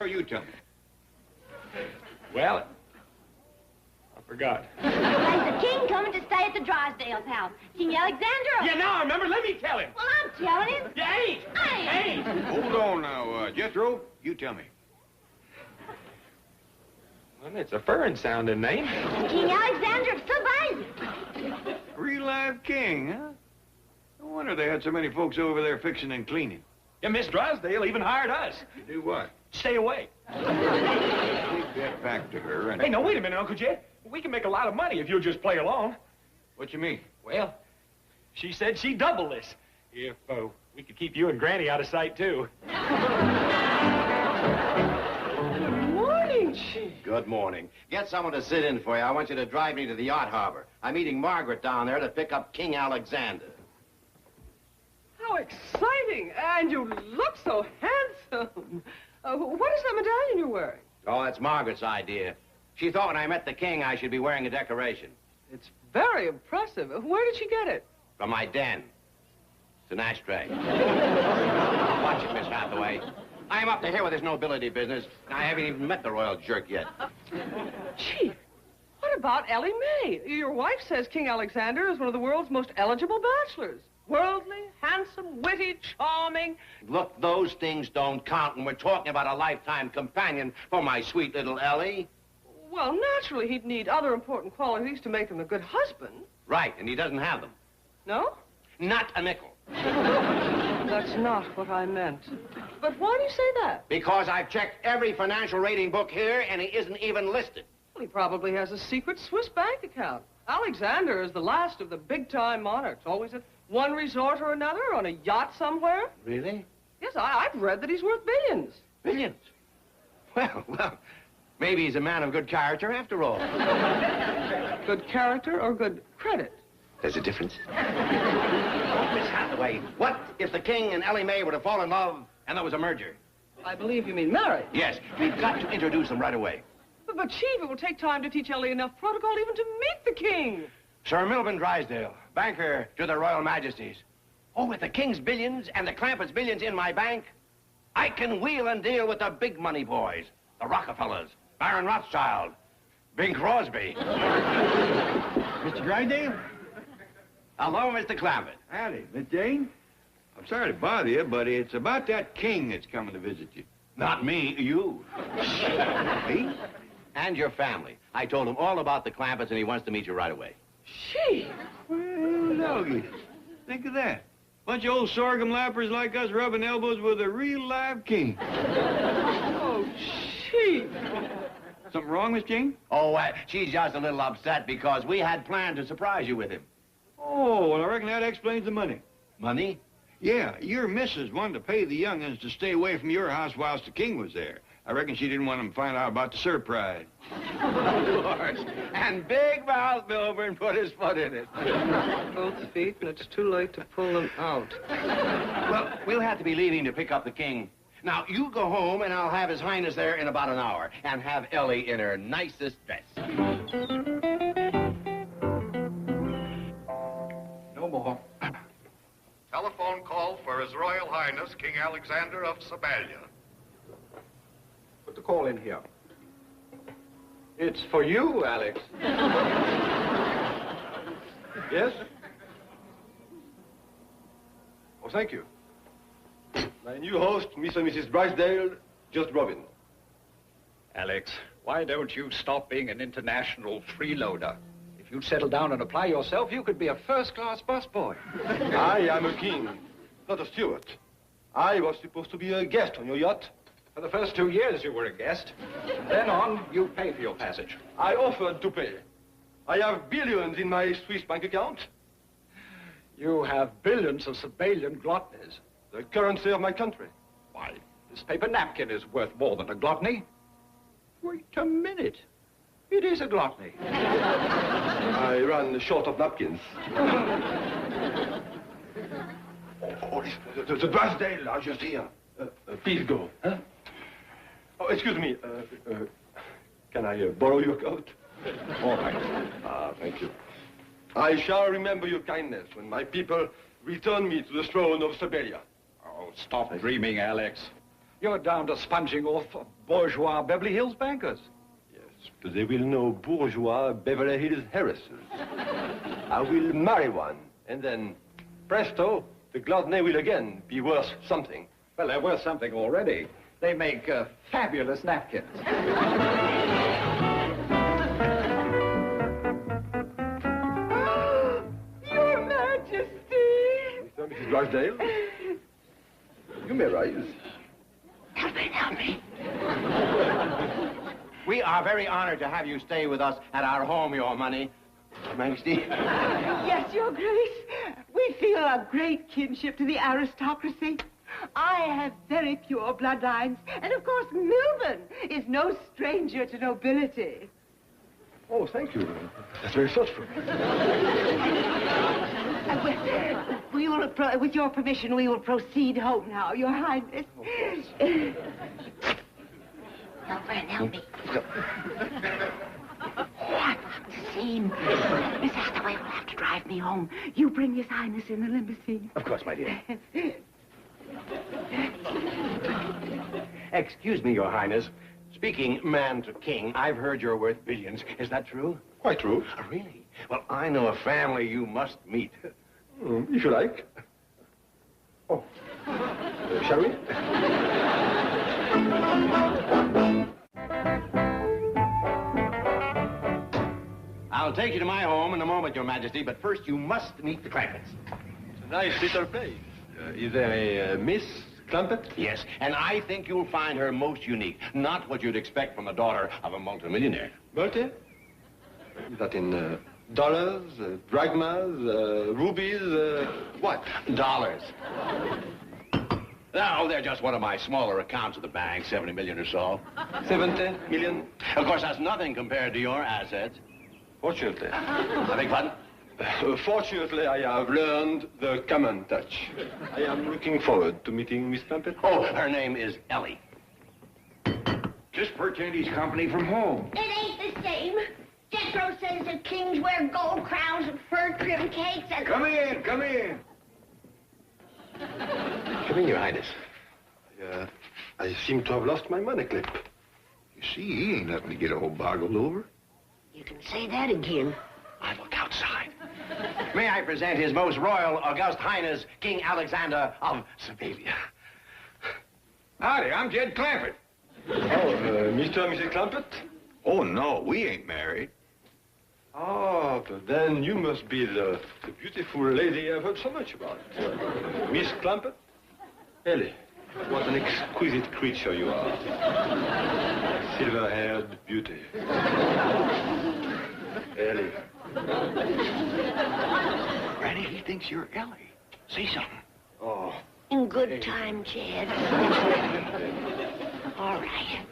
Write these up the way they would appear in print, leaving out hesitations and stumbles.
you tell me. Well, I forgot. There's the king coming to stay at the Drysdale's house. King Alexander. Yeah, now I remember. Let me tell him. Well, I'm telling him. Yeah, hey! Hold on now, Jethro. You tell me. Well, it's a foreign-sounding name. King Alexander of Sylvania. Real live king, huh? No wonder they had so many folks over there fixing and cleaning. Yeah, Miss Drysdale even hired us. To do what? Stay away. Take that back to her and... Hey, now, wait a minute, Uncle Jed. We can make a lot of money if you'll just play along. What you mean? Well, she said she'd double this. If we could keep you and Granny out of sight, too. Good morning, Chief. Good morning. Get someone to sit in for you. I want you to drive me to the yacht harbor. I'm meeting Margaret down there to pick up King Alexander. How exciting. And you look so handsome. What is that medallion you're wearing? Oh, that's Margaret's idea. She thought when I met the king I should be wearing a decoration. It's very impressive. Where did she get it? From my den. It's an ashtray. Watch it, Miss Hathaway. I am up to here with this nobility business. I haven't even met the royal jerk yet. Chief, what about Ellie Mae? Your wife says King Alexander is one of the world's most eligible bachelors. Worldly, handsome, witty, charming. Look, those things don't count when we're talking about a lifetime companion for my sweet little Ellie. Well, naturally, he'd need other important qualities to make him a good husband. Right, and he doesn't have them. No? Not a nickel. That's not what I meant. But why do you say that? Because I've checked every financial rating book here, and he isn't even listed. Well, he probably has a secret Swiss bank account. Alexander is the last of the big-time monarchs, always at one resort or another, on a yacht somewhere. Really? Yes, I've read that he's worth billions. Billions? Well, maybe he's a man of good character after all. Good character or good credit? There's a difference. Oh, Miss Hathaway, what if the king and Ellie Mae were to fall in love and there was a merger? I believe you mean marriage. Yes, we've got to introduce them right away. But Chief, it will take time to teach Ellie enough protocol even to meet the king. Sir Milburn Drysdale, banker to the Royal Majesties. Oh, with the king's billions and the Clampetts' billions in my bank, I can wheel and deal with the big money boys. The Rockefellers, Baron Rothschild, Bing Crosby. Mr. Drysdale? Hello, Mr. Clampett. Howdy, Miss Jane. I'm sorry to bother you, but it's about that king that's coming to visit you. Not me, you. Me? And your family. I told him all about the Clampetts, and he wants to meet you right away. Chief! Well, doggy, think of that. Bunch of old sorghum lappers like us rubbing elbows with a real live king. Oh, Chief! Something wrong, Miss Jane? Oh, she's just a little upset because we had planned to surprise you with him. Oh, well, I reckon that explains the money. Money? Yeah, your missus wanted to pay the young'uns to stay away from your house whilst the king was there. I reckon she didn't want them to find out about the surprise. Of course. And Big Mouth Milburn put his foot in it. Both feet, and it's too late to pull them out. Well, we'll have to be leaving to pick up the king. Now, you go home, and I'll have His Highness there in about an hour, and have Ellie in her nicest dress. No more. Telephone call for His Royal Highness, King Alexander of Sylvania. Put the call in here. It's for you, Alex. Yes? Oh, thank you. My new host, Mr. and Mrs. Drysdale, just Robin. Alex, why don't you stop being an international freeloader? If you'd settle down and apply yourself, you could be a first-class busboy. I am a king, not a steward. I was supposed to be a guest on your yacht. For the first 2 years, you were a guest. Then on, you pay for your passage. I offered to pay. I have billions in my Swiss bank account. You have billions of Sabellian gluttonies. The currency of my country. Why, this paper napkin is worth more than a gluttony. Wait a minute. It is a gluttony. I ran short of napkins. The Drysdale are just here. Please go. Huh? Oh, excuse me. Can I borrow your coat? All right. Thank you. I shall remember your kindness when my people return me to the throne of Siberia. Oh, stop dreaming, Alex. You're down to sponging off bourgeois Beverly Hills bankers. Yes, but they will know bourgeois Beverly Hills heiresses. I will marry one, and then, presto, the Gladney will again be worth something. Well, they're worth something already. They make fabulous napkins. Your Majesty! Mr. and Mrs. Drysdale, you may rise. Help me. We are very honored to have you stay with us at our home, Your Money. Your Majesty. Yes, Your Grace. We feel a great kinship to the aristocracy. I have very pure bloodlines, and of course Milburn is no stranger to nobility. Oh, thank you. That's very thoughtful. With your permission, we will proceed home now, Your Highness. Now, friend, help me. What a scene. Miss Hathaway will have to drive me home. You bring His Highness in the limousine. Of course, my dear. Excuse me, Your Highness. Speaking man to king, I've heard you're worth billions. Is that true? Quite true. Oh, really? Well, I know a family you must meet. If you like. Oh. Shall we? I'll take you to my home in a moment, Your Majesty, but first you must meet the Clampetts. It's a nice little place. Is there a Miss Clampett? Yes, and I think you'll find her most unique. Not what you'd expect from the daughter of a multimillionaire. Multi? Is that in dollars, drachmas, rubies, what? Dollars. No, they're just one of my smaller accounts at the bank, 70 million or so. 70 million? Of course, that's nothing compared to your assets. Fortunately. I beg pardon? Fortunately, I have learned the common touch. I am looking forward to meeting Miss Clampett. Oh, her name is Ellie. Just purchased his company from home. It ain't the same. Jethro says the kings wear gold crowns and fur-trimmed cakes and... Come in, come in. Come in, Your Highness. I seem to have lost my money clip. You see, he ain't nothing to get all boggled over. You can say that again. I look outside. May I present His Most Royal August Highness, King Alexander of Sabavia. Howdy, I'm Jed Clampett. Oh, Mr. and Mrs. Clampett? Oh, no, we ain't married. Oh, but then you must be the beautiful lady I've heard so much about. Miss Clampett? Ellie, what an exquisite creature you are. Silver-haired beauty. Ellie. Granny, he thinks you're Ellie. Say something. Oh. In good time, Jed. All right.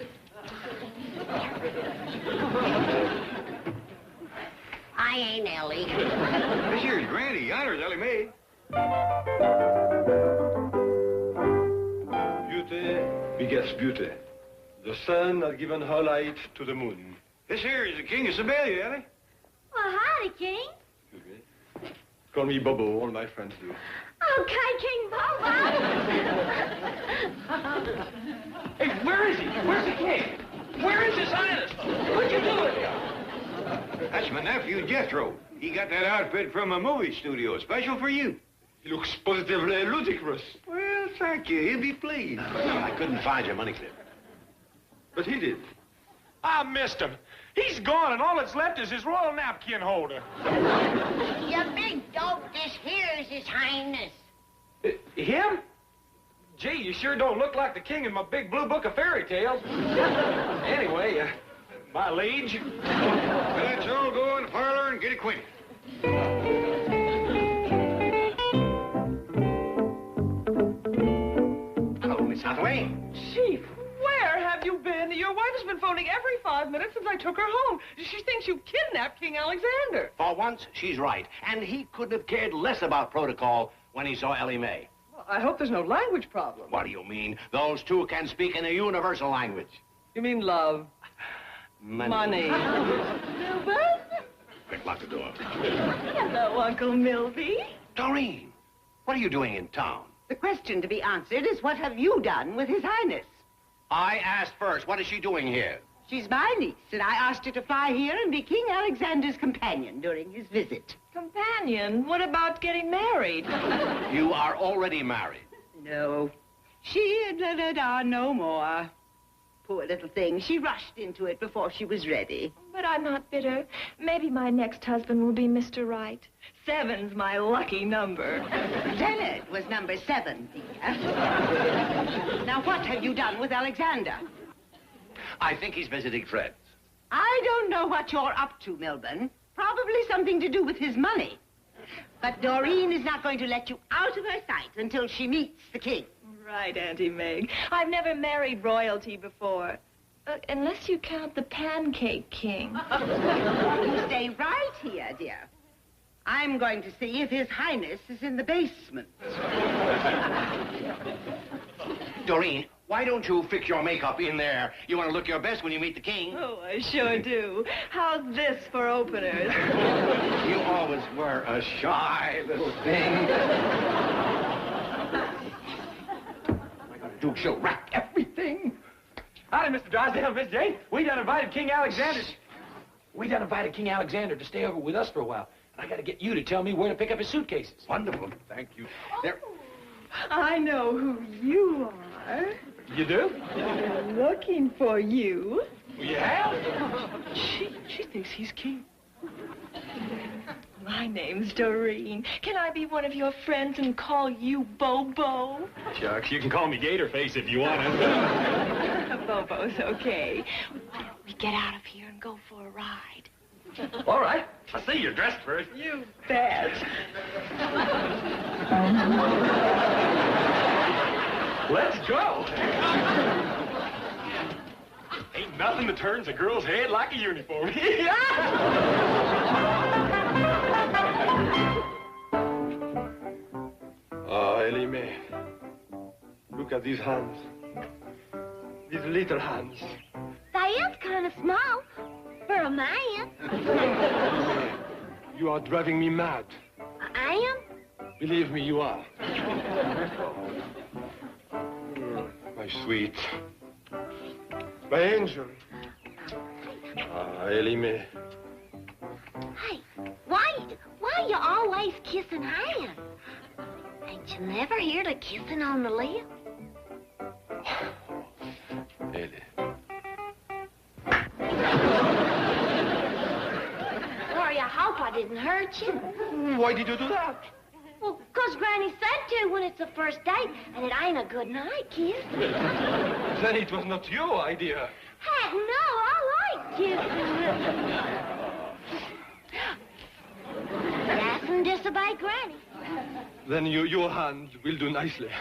I ain't Ellie. This here's Granny. Yonder's Ellie Mae. Beauty begets beauty. The sun has given her light to the moon. This here is the King of Sabavia, Ellie. Well, howdy, King. Excuse me. Call me Bobo, all my friends do. Okay, King Bobo. Hey, where is he? Where's the king? Where is His Highness? What'd you do with him? That's my nephew, Jethro. He got that outfit from a movie studio, special for you. He looks positively ludicrous. Well, thank you. He'll be pleased. I couldn't find your money clip. But he did. I missed him. He's gone, and all that's left is his royal napkin holder. You big dope, this here is His Highness. Him? Gee, you sure don't look like the king in my big blue book of fairy tales. Anyway, my liege. Well, let's all go in the parlor and get acquainted. Hello, Miss Hathaway. Chief, where have you been? Your wife has been phoning every 5 minutes since I took her home. She thinks you kidnapped King Alexander. For once, she's right. And he couldn't have cared less about protocol when he saw Ellie Mae. Well, I hope there's no language problem. What do you mean? Those two can speak in a universal language. You mean love? Money. Milburn? Quick, lock the door. Hello, Uncle Milby. Doreen, what are you doing in town? The question to be answered is, what have you done with His Highness? I asked first. What is she doing here? She's my niece, and I asked her to fly here and be King Alexander's companion during his visit. Companion? What about getting married? You are already married. No. She no more. Poor little thing. She rushed into it before she was ready. But I'm not bitter. Maybe my next husband will be Mr. Right. 7's my lucky number. Leonard was number 7, dear. Now, what have you done with Alexander? I think he's visiting friends. I don't know what you're up to, Milburn. Probably something to do with his money. But Doreen is not going to let you out of her sight until she meets the king. Right, Auntie Meg. I've never married royalty before. Unless you count the Pancake King. You stay right here, dear. I'm going to see if His Highness is in the basement. Doreen, why don't you fix your makeup in there? You want to look your best when you meet the king. Oh, I sure do. How's this for openers? You always were a shy little thing. She'll wreck everything. Howdy, Mr. Drysdale, Miss Jane. We done invited King Alexander to stay over with us for a while. And I got to get you to tell me where to pick up his suitcases. Wonderful. Thank you. There. I know who you are. You do? They're looking for you. You have? She thinks he's king. My name's Doreen. Can I be one of your friends and call you Bobo? Shucks, you can call me Gatorface if you want to. Bobo's okay. Why don't we get out of here and go for a ride? All right. I'll see you're dressed first. You bet. Let's go. Ain't nothing that turns a girl's head like a uniform. Ah, Ellie Mae. Look at these hands. These little hands. They is kind of small for a man. You are driving me mad. I am? Believe me, you are. My sweet. My angel. Ah, Ellie Mae. Hey, why you always kissing hands? Ain't you never heard of kissing on the lips? Ellie. Sorry, I hope I didn't hurt you. Why did you do that? Well, 'cause Granny said to when it's the first date, and it ain't a good night kiss. Then it was not your idea. Heck no, I like kissing. Dasn't disobey Granny. Then your hand will do nicely.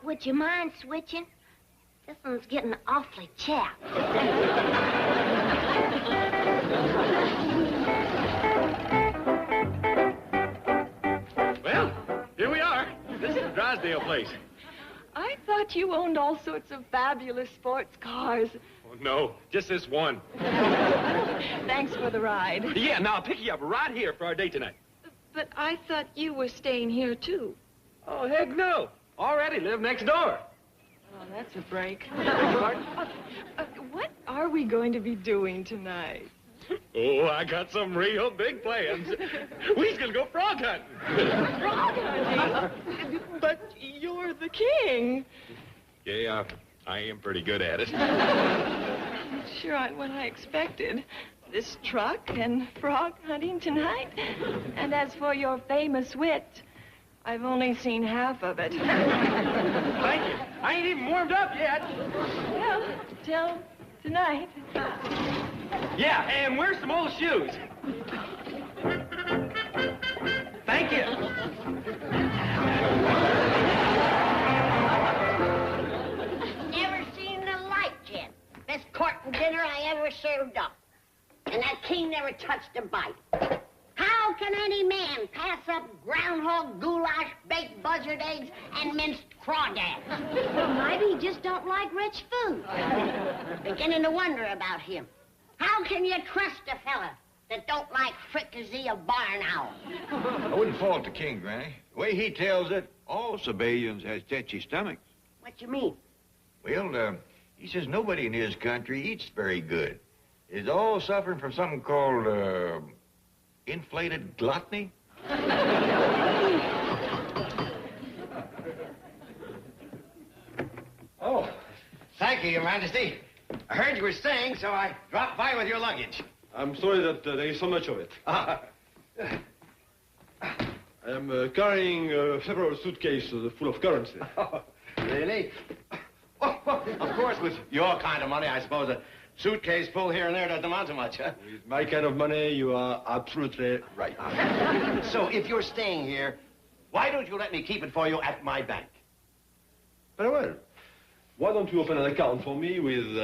Would you mind switching? This one's getting awfully chapped. Well, here we are. This is the Drysdale place. I thought you owned all sorts of fabulous sports cars. Oh, no, just this one. Thanks for the ride. Yeah, now I'll pick you up right here for our date tonight. But I thought you were staying here, too. Oh, heck no. Already live next door. Oh, that's a break. What are we going to be doing tonight? Oh, I got some real big plans. We's gonna go frog hunting. Frog hunting? But you're the king. Yeah, I am pretty good at it. Sure aren't what I expected. This truck and frog hunting tonight. And as for your famous wit, I've only seen half of it. Thank you. I ain't even warmed up yet. Well, till tonight. Yeah, and wear some old shoes. Thank you. Never seen the like yet. Best courting dinner I ever served up. And that king never touched a bite. How can any man pass up groundhog goulash, baked buzzard eggs, and minced crawdads? Well, maybe he just don't like rich food. Beginning to wonder about him. How can you trust a fella that don't like fricassee of barn owl? I wouldn't fault the king, Granny. The way he tells it, all civilians has tetchy stomachs. What you mean? Well, he says nobody in his country eats very good. Is all suffering from something called, inflated gluttony? Oh, thank you, Your Majesty. I heard you were staying, so I dropped by with your luggage. I'm sorry that there is so much of it. I am carrying several suitcases full of currency. Oh, really? Of course, with your kind of money, I suppose a suitcase full here and there doesn't amount to much, huh? With my kind of money, you are absolutely right. So if you're staying here, why don't you let me keep it for you at my bank? Very well. Why don't you open an account for me with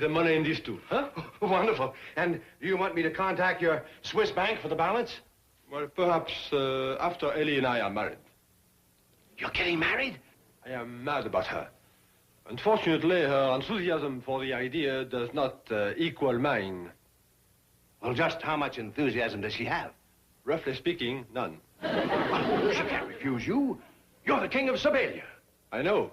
the money in these two, huh? Wonderful. And do you want me to contact your Swiss bank for the balance? Well, perhaps after Ellie and I are married. You're getting married? I am mad about her. Unfortunately, her enthusiasm for the idea does not equal mine. Well, just how much enthusiasm does she have? Roughly speaking, none. She can't refuse you. You're the king of Siberia. I know.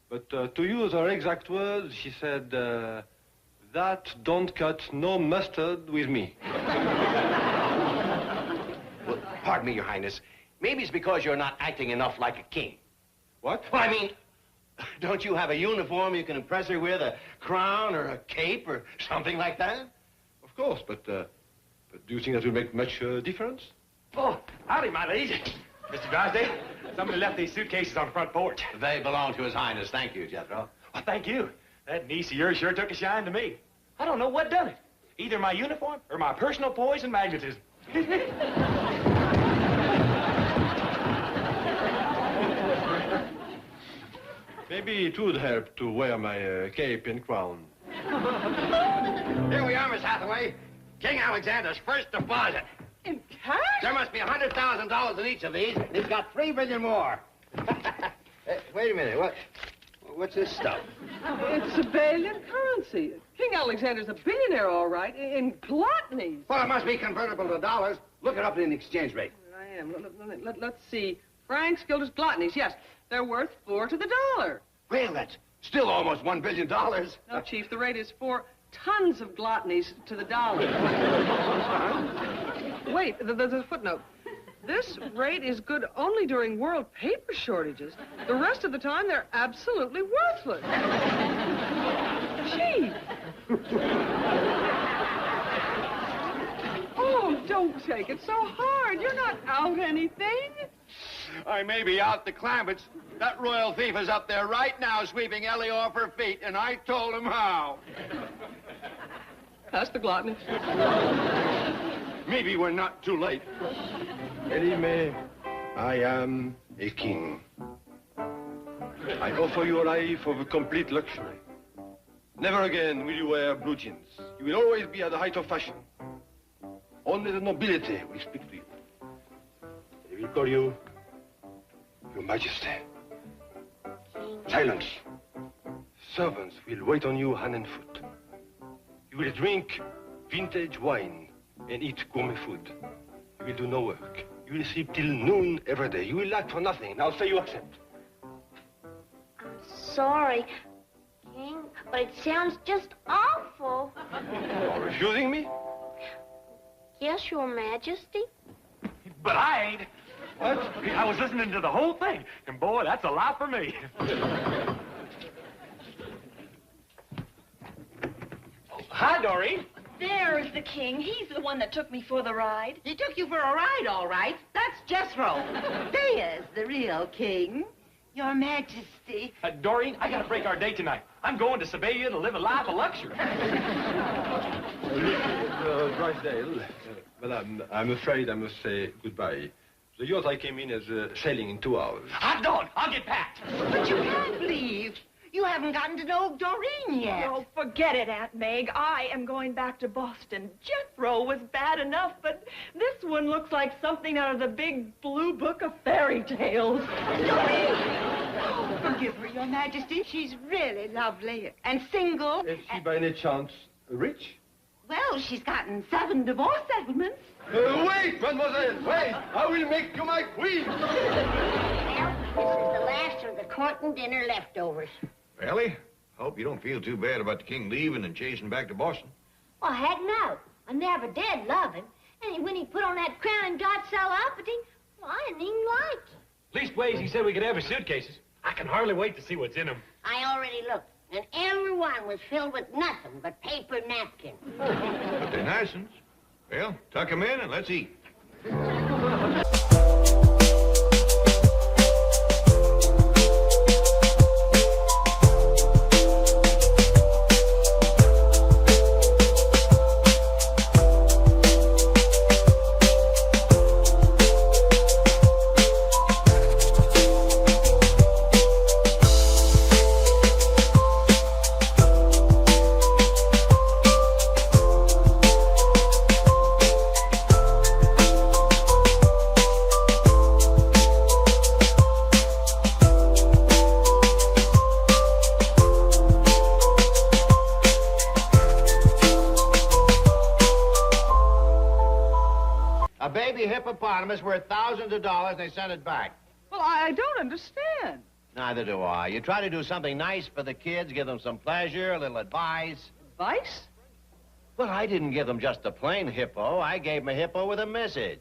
But to use her exact words, she said, that don't cut no mustard with me. Well, pardon me, Your Highness. Maybe it's because you're not acting enough like a king. What? Well, I mean, don't you have a uniform you can impress her with, a crown or a cape or something like that? Of course, but do you think that will make much difference? Oh, howdy, my lady. Mr. Drysdale, somebody left these suitcases on the front porch. They belong to His Highness. Thank you, Jethro. Well, thank you. That niece of yours sure took a shine to me. I don't know what done it. Either my uniform or my personal poise and magnetism. Maybe it would help to wear my cape and crown. Here we are, Miss Hathaway. King Alexander's first deposit. In cash? There must be $100,000 in each of these. He's got $3 billion more. Wait a minute. What's this stuff? It's Siberian currency. King Alexander's a billionaire, all right, in gluttony. Well, it must be convertible to dollars. Look it up in the exchange rate. I am. Let's see. Francs, guilders, glutonies. Yes, they're worth 4 to the dollar. Well, that's still almost $1 billion. No, Chief, the rate is 4 tons of glutonies to the dollar. Wait, there's a footnote. This rate is good only during world paper shortages. The rest of the time, they're absolutely worthless. Chief! Oh, don't take it so hard. You're not out anything. I may be out the Clampetts. That royal thief is up there right now sweeping Ellie off her feet, and I told him how. That's the gluttony. Maybe we're not too late. Ellie May, I am a king. I offer you a life of complete luxury. Never again will you wear blue jeans. You will always be at the height of fashion. Only the nobility will speak to you. They will call you Your Majesty. Silence. Servants will wait on you hand and foot. You will drink vintage wine and eat gourmet food. You will do no work. You will sleep till noon every day. You will lack for nothing. Now say you accept. Sorry, King, but it sounds just awful. You're refusing me? Yes, Your Majesty. But I ain't. What? I was listening to the whole thing, and boy, that's a lot for me. Hi, Doreen. There's the king. He's the one that took me for the ride. He took you for a ride, all right. That's Jethro. There's the real king. Your Majesty. Doreen, I gotta break our date tonight. I'm going to Siberia to live a life of luxury. Drysdale, madame, I'm afraid I must say goodbye. The yacht I came in is sailing in 2 hours. I'm going. I'll get packed. But you can't leave. You haven't gotten to know Doreen yet. Oh, forget it, Aunt Meg. I am going back to Boston. Jethro was bad enough, but this one looks like something out of the big blue book of fairy tales. Doreen! Oh, forgive her, Your Majesty. She's really lovely and single. Is she by any chance rich? Well, she's gotten 7 divorce settlements. Wait, mademoiselle, wait! I will make you my queen! Well, this is the last of the court and dinner leftovers. Ellie, Hope you don't feel too bad about the king leaving and chasing back to Boston. Well, heck no. I never did love him. And when he put on that crown and got so uppity, well, I didn't even like it. Leastways, he said we could have his suitcases. I can hardly wait to see what's in them. I already looked, and every one was filled with nothing but paper napkins. But they're nice ones. Well, tuck 'em in and let's eat. Hippopotamus worth thousands of dollars, and they sent it back. Well, I don't understand. Neither do I. You try to do something nice for the kids, give them some pleasure, a little advice. Advice? Well, I didn't give them just a plain hippo. I gave them a hippo with a message.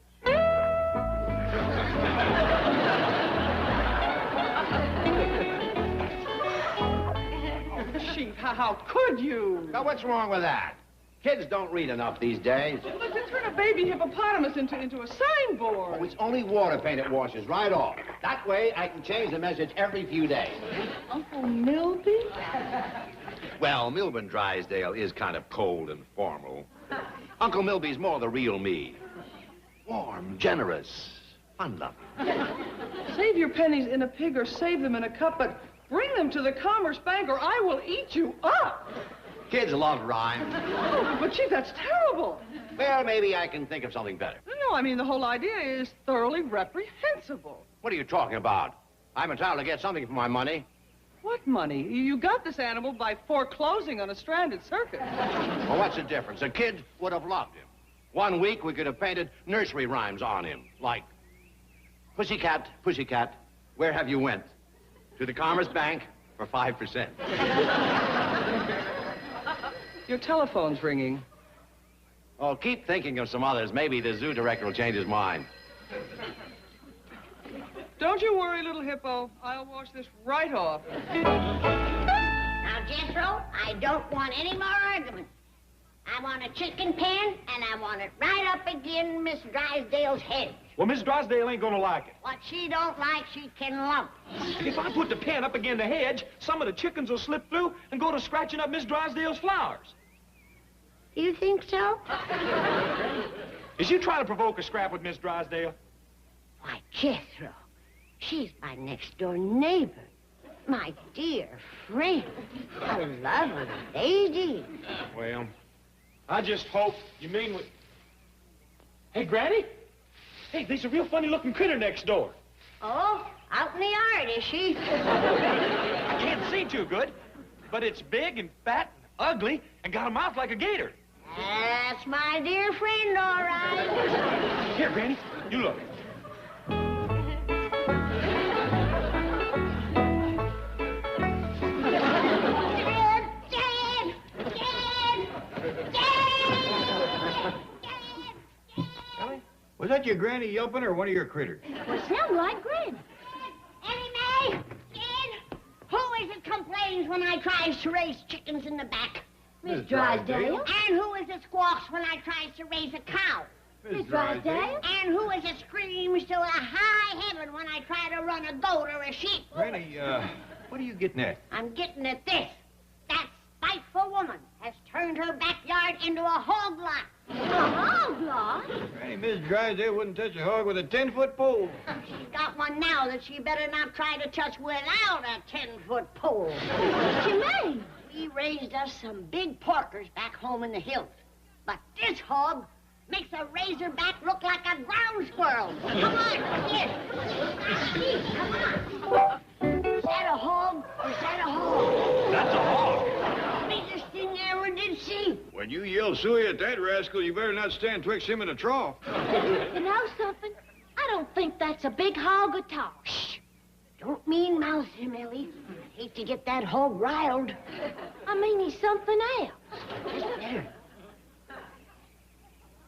Chief, how could you? Now, what's wrong with that? Kids don't read enough these days. Look, to turn a baby hippopotamus into a signboard. Oh, it's only water paint it washes right off. That way, I can change the message every few days. Uncle Milby? Well, Milburn Drysdale is kind of cold and formal. Uncle Milby's more the real me. Warm, generous, fun-loving. Save your pennies in a pig or save them in a cup, but bring them to the Commerce Bank or I will eat you up. Kids love rhyme. Oh, but Chief, that's terrible. Well, maybe I can think of something better. No, I mean, the whole idea is thoroughly reprehensible. What are you talking about? I'm entitled to get something for my money. What money? You got this animal by foreclosing on a stranded circus. Well, what's the difference? A kid would have loved him. 1 week, we could have painted nursery rhymes on him, like, Pussycat, pussycat, where have you went? To the Commerce Bank for 5%. Your telephone's ringing. Oh, keep thinking of some others. Maybe the zoo director will change his mind. Don't you worry, little hippo. I'll wash this right off. Now, Jethro, I don't want any more argument. I want a chicken pen, and I want it right up against Miss Drysdale's head. Well, Miss Drysdale ain't gonna like it. What she don't like, she can lump. If I put the pen up against the hedge, some of the chickens will slip through and go to scratching up Miss Drysdale's flowers. You think so? Is you trying to provoke a scrap with Miss Drysdale? Why, Jethro, she's my next-door neighbor. My dear friend. A lovely lady. Well, I just hope you mean what... Hey, Granny? Hey, there's a real funny-looking critter next door. Oh, out in the yard, is she? I can't see too good, but it's big and fat and ugly and got a mouth like a gator. That's my dear friend, all right. Here, Granny, you look. Was that your granny yelping or one of your critters? Well, it sounded like Granny. Annie Mae, Kid, who is it complains when I tries to raise chickens in the back? Miss Drysdale. And who is it squawks when I tries to raise a cow? Miss Drysdale. And who is it screams to a high heaven when I try to run a goat or a sheep? Granny, what are you getting at? I'm getting at this. That spiteful woman has turned her backyard into a hog lot. A hog lot? Granny, Miss Drysdale wouldn't touch a hog with a 10-foot pole. She's got one now that she better not try to touch without a 10-foot pole. What you mean? We raised us some big porkers back home in the hills. But this hog makes a razorback look like a ground squirrel. Come on, here. Come on. Is that a hog or is that a hog? That's a hog. Biggest thing I ever did see. When you yell suey at that rascal, you better not stand twixt him and a trough. You know something? I don't think that's a big hog at all. Shh. Don't mean mouth him, Ellie. I hate to get that hog riled. I mean, he's something else. Just there.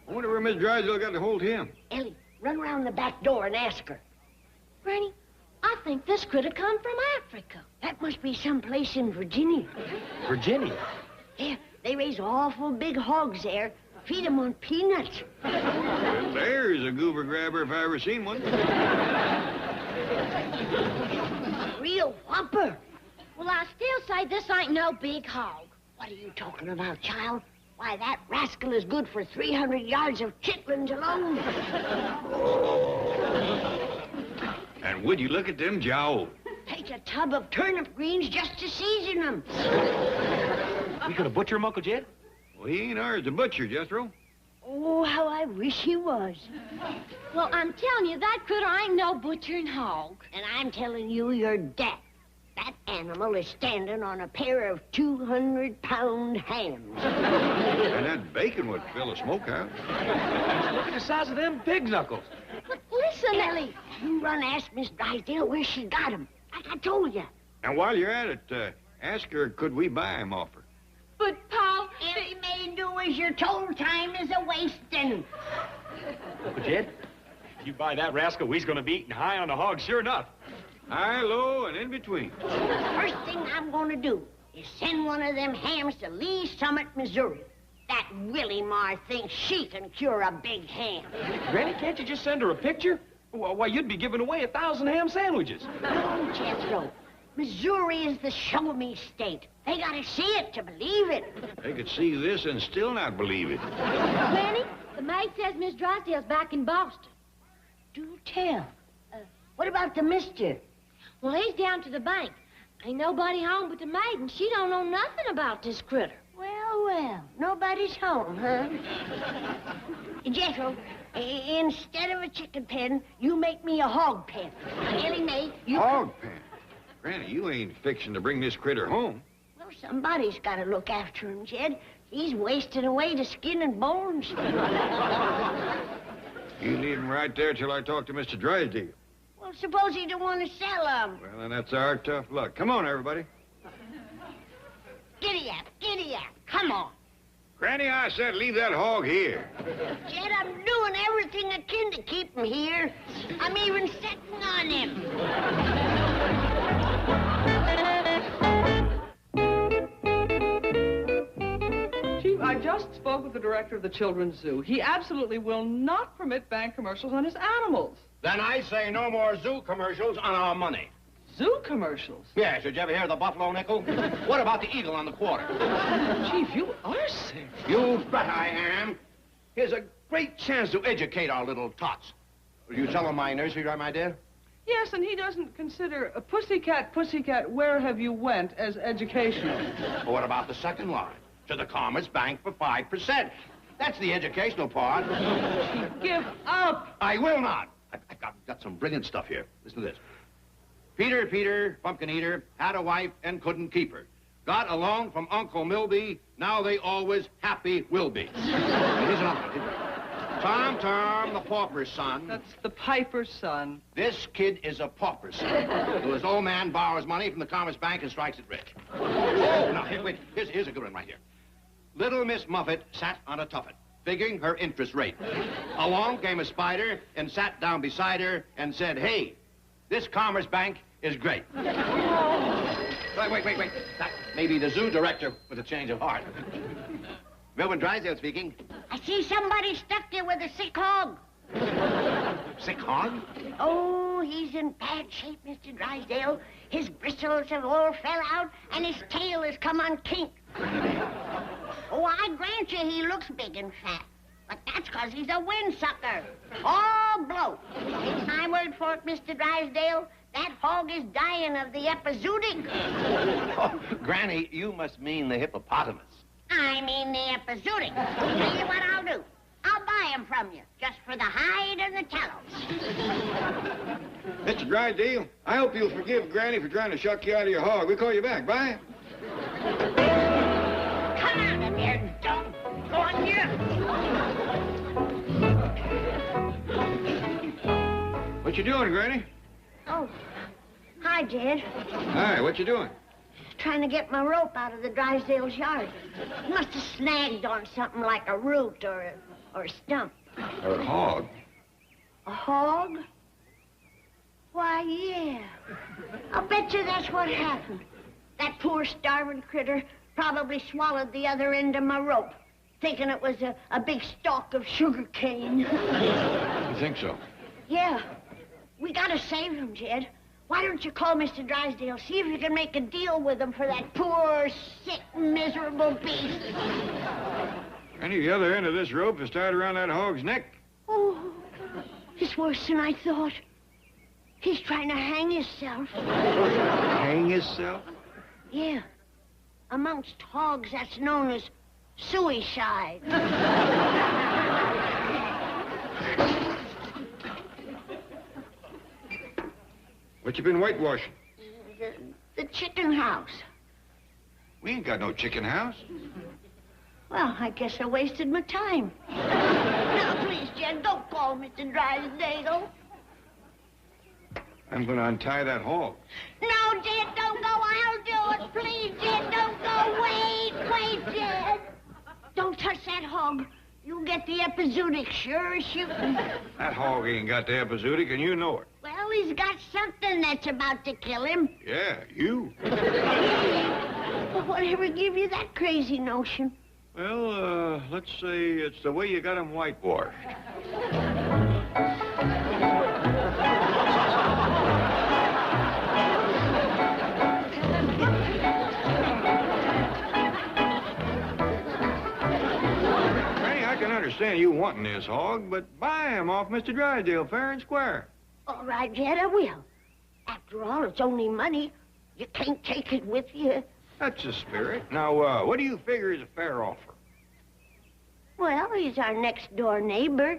I wonder where Miss Drysdale got to hold him. Ellie, run around the back door and ask her. Granny, I think this critter come from Africa. That must be someplace in Virginia. Virginia? Yeah, they raise awful big hogs there. Feed 'em on peanuts. Well, there's a goober grabber if I ever seen one. Real whopper. Well, I still say this ain't no big hog. What are you talking about, child? Why, that rascal is good for 300 yards of chitlins alone. And would you look at them jowls? Take a tub of turnip greens just to season them. We gonna butcher him, Uncle Jed? Well, he ain't ours to butcher, Jethro. Oh, how I wish he was. Well, I'm telling you, that critter ain't no butchering hog. And I'm telling you, you're deaf. That animal is standing on a pair of 200-pound hams. And that bacon would fill a smokehouse. Look at the size of them pig knuckles. But listen, Ellie, you run ask Miss Drysdale where she got him. Like I told you. And while you're at it, ask her, could we buy him off her? But, Paul, If he may do as you're told, time is a-wasting. Uncle Jed, if you buy that rascal, we's gonna be eating high on the hog, sure enough. High, low, and in between. First thing I'm going to do is send one of them hams to Lee Summit, Missouri. That Willie Marr thinks she can cure a big ham. Granny, can't you just send her a picture? Why, you'd be giving away 1,000 ham sandwiches. Oh, Jethro, Missouri is the show-me state. They got to see it to believe it. They could see this and still not believe it. Granny, the maid says Miss Drysdale's back in Boston. Do tell. What about the mister? Well, he's down to the bank. Ain't nobody home but the maid, and she don't know nothing about this critter. Well, nobody's home, huh? Jethro, instead of a chicken pen, you make me a hog pen. Ellie Mae, you... Hog pen? Granny, you ain't fixing to bring this critter home. Well, somebody's got to look after him, Jed. He's wasting away to skin and bones. You leave him right there till I talk to Mr. Drysdale. Well, suppose he don't want to sell him. Well, then that's our tough luck. Come on, everybody. Giddy up, come on. Granny, I said leave that hog here. Jed, I'm doing everything I can to keep him here. I'm even sitting on him. Chief, I just spoke with the director of the Children's Zoo. He absolutely will not permit bank commercials on his animals. Then I say no more zoo commercials on our money. Zoo commercials? Yes, did you ever hear of the buffalo nickel? What about the eagle on the quarter? Chief, you are sick. You bet I am. Here's a great chance to educate our little tots. Will you tell them my nursery rhyme, my dear? Yes, and he doesn't consider a pussycat, where have you went as educational. Well, what about the second line? To the Commerce Bank for 5%. That's the educational part. Chief, give up. I will not. I've got some brilliant stuff here. Listen to this. Peter, pumpkin eater, had a wife and couldn't keep her. Got a loan from Uncle Milby, now they always happy will be. Here's another one. Tom, the pauper's son. That's the piper's son. This kid is a pauper's son. So his old man borrows money from the Commerce Bank and strikes it rich. Oh, now, wait, here's a good one right here. Little Miss Muffet sat on a tuffet, figuring her interest rate. Along came a spider and sat down beside her and said, hey, this Commerce Bank is great. Wait. That may be the zoo director with a change of heart. Melvin Drysdale speaking. I see somebody stuck there with a sick hog. Sick hog? Oh, he's in bad shape, Mr. Drysdale. His bristles have all fell out, and his tail has come on kink. Oh, I grant you he looks big and fat. But that's because he's a windsucker. All bloat. Take my word for it, Mr. Drysdale. That hog is dying of the epizootic. Oh, Granny, you must mean the hippopotamus. I mean the epizootic. Tell you what I'll do. I'll buy him from you, just for the hide and the tallows. Mr. Drysdale, I hope you'll forgive Granny for trying to shuck you out of your hog. We'll call you back. Bye. Come out of there, doggone you. What you doing, Granny? Oh, Hi, Jed. Hi, what you doing? Trying to get my rope out of the Drysdale's yard. It must have snagged on something like a root or a stump. Or a hog. A hog? Why, yeah. I'll bet you that's what happened. That poor starving critter probably swallowed the other end of my rope, thinking it was a big stalk of sugar cane. You think so? Yeah. We gotta save him, Jed. Why don't you call Mr. Drysdale, see if you can make a deal with him for that poor, sick, miserable beast. Granny, the other end of this rope is tied around that hog's neck. Oh, it's worse than I thought. He's trying to hang himself. Hang himself? Yeah. Amongst hogs, that's known as suicide. What you been whitewashing? The chicken house. We ain't got no chicken house. Well, I guess I wasted my time. Now, please, Jed, don't call Mr. Drysdale. I'm gonna untie that hog. No, Jed, don't go. I'll do it. Please, Jed, don't go. Wait, Jed. Don't touch that hog. You'll get the epizootic, sure as shooting. That hog ain't got the epizootic, and you know it. Well, he's got something that's about to kill him. Yeah, you. Well, whatever give you that crazy notion? Well, let's say it's the way you got him whitewashed. I understand you wanting this hog, but buy him off Mr. Drysdale fair and square. All right, Jed, I will. After all, it's only money. You can't take it with you. That's the spirit. Now, what do you figure is a fair offer? Well, he's our next-door neighbor